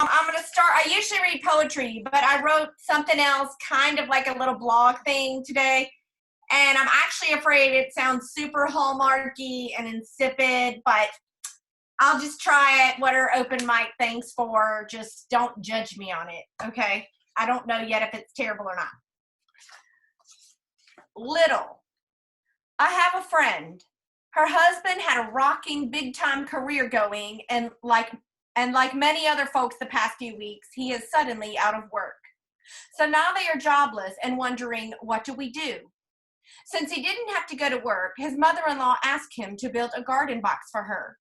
I'm going to start. I usually read poetry, but I wrote something else, kind of like a little blog thing today. And I'm actually afraid it sounds super hallmarky and insipid, but I'll just try it. What are open mic things for? Just don't judge me on it, okay? I don't know yet if it's terrible or not. Little. I have a friend. Her husband had a rocking big-time career going, and like many other folks the past few weeks, he is suddenly out of work. So now they are jobless and wondering, what do we do? Since he didn't have to go to work, his mother-in-law asked him to build a garden box for her.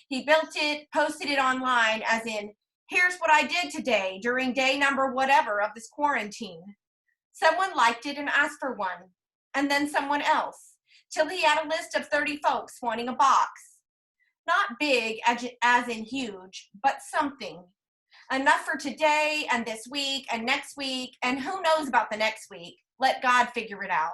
He built it, posted it online as in, here's what I did today during day number whatever of this quarantine. Someone liked it and asked for one, and then someone else, till he had a list of 30 folks wanting a box. Not big as in huge, but something. Enough for today and this week and next week, and who knows about the next week. Let God figure it out.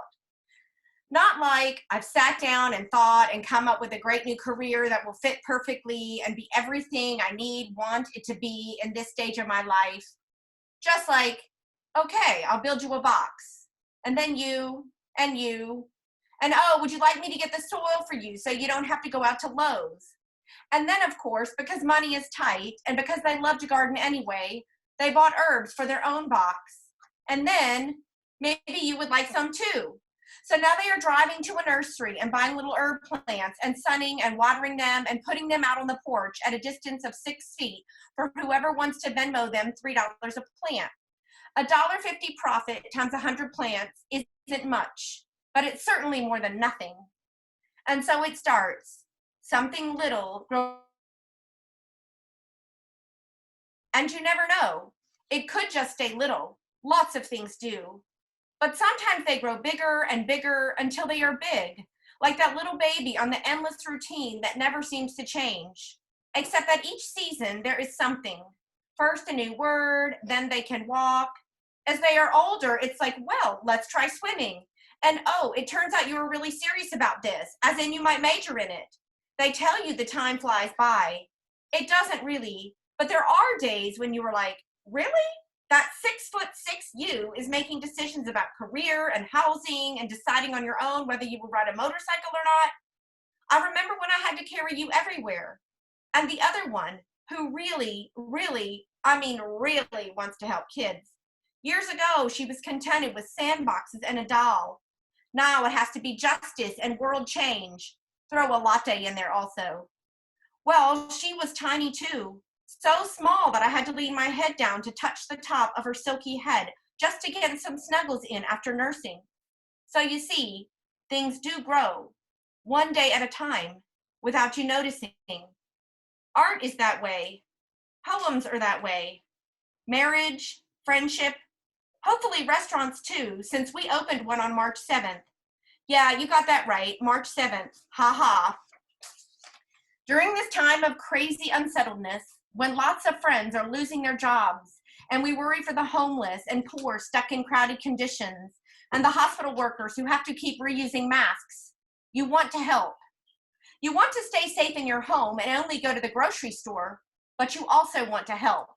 Not like I've sat down and thought and come up with a great new career that will fit perfectly and be everything I want it to be in this stage of my life. Just like, okay, I'll build you a box. And then you, and you. And oh, would you like me to get the soil for you so you don't have to go out to Lowe's? And then, of course, because money is tight and because they love to garden anyway, they bought herbs for their own box. And then maybe you would like some too. So now they are driving to a nursery and buying little herb plants and sunning and watering them and putting them out on the porch at a distance of 6 feet for whoever wants to Venmo them $3 a plant. $1.50 profit times 100 plants isn't much, but it's certainly more than nothing. And so it starts. Something little grows. And you never know. It could just stay little. Lots of things do. But sometimes they grow bigger and bigger until they are big, like that little baby on the endless routine that never seems to change. Except that each season there is something. First a new word, then they can walk. As they are older, it's like, well, let's try swimming. And oh, it turns out you were really serious about this, as in you might major in it. They tell you the time flies by. It doesn't really, but there are days when you were like, really? That 6'6" you is making decisions about career and housing and deciding on your own whether you will ride a motorcycle or not. I remember when I had to carry you everywhere. And the other one, who really wants to help kids. Years ago, she was contented with sandboxes and a doll. Now it has to be justice and world change. Throw a latte in there also. Well, she was tiny too. So small that I had to lean my head down to touch the top of her silky head just to get some snuggles in after nursing. So you see, things do grow, one day at a time, without you noticing. Art is that way. Poems are that way. Marriage, friendship, hopefully restaurants too, since we opened one on March 7th. Yeah, you got that right, March 7th. Ha ha. During this time of crazy unsettledness, when lots of friends are losing their jobs, and we worry for the homeless and poor stuck in crowded conditions, and the hospital workers who have to keep reusing masks, you want to help. You want to stay safe in your home and only go to the grocery store, but you also want to help.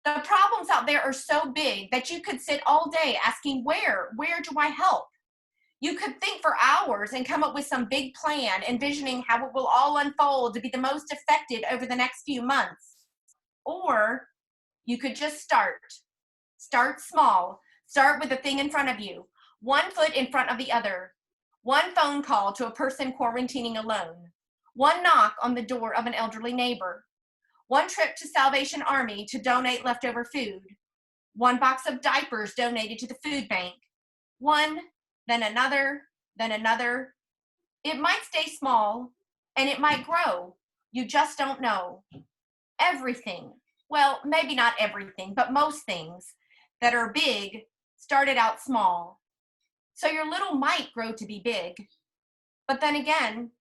The problems out there are so big that you could sit all day asking, where do I help? You could think for hours and come up with some big plan, envisioning how it will all unfold to be the most effective over the next few months. Or you could just start. Start small. Start with the thing in front of you. 1 foot in front of the other. 1 phone call to a person quarantining alone. 1 knock on the door of an elderly neighbor. 1 trip to Salvation Army to donate leftover food. 1 box of diapers donated to the food bank. 1, then another, then another. It might stay small, and it might grow. You just don't know. Everything, well, maybe not everything, but most things that are big started out small. So your little might grow to be big. But then again,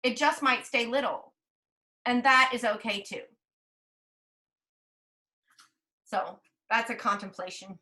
it just might stay little. And that is okay too. So that's a contemplation.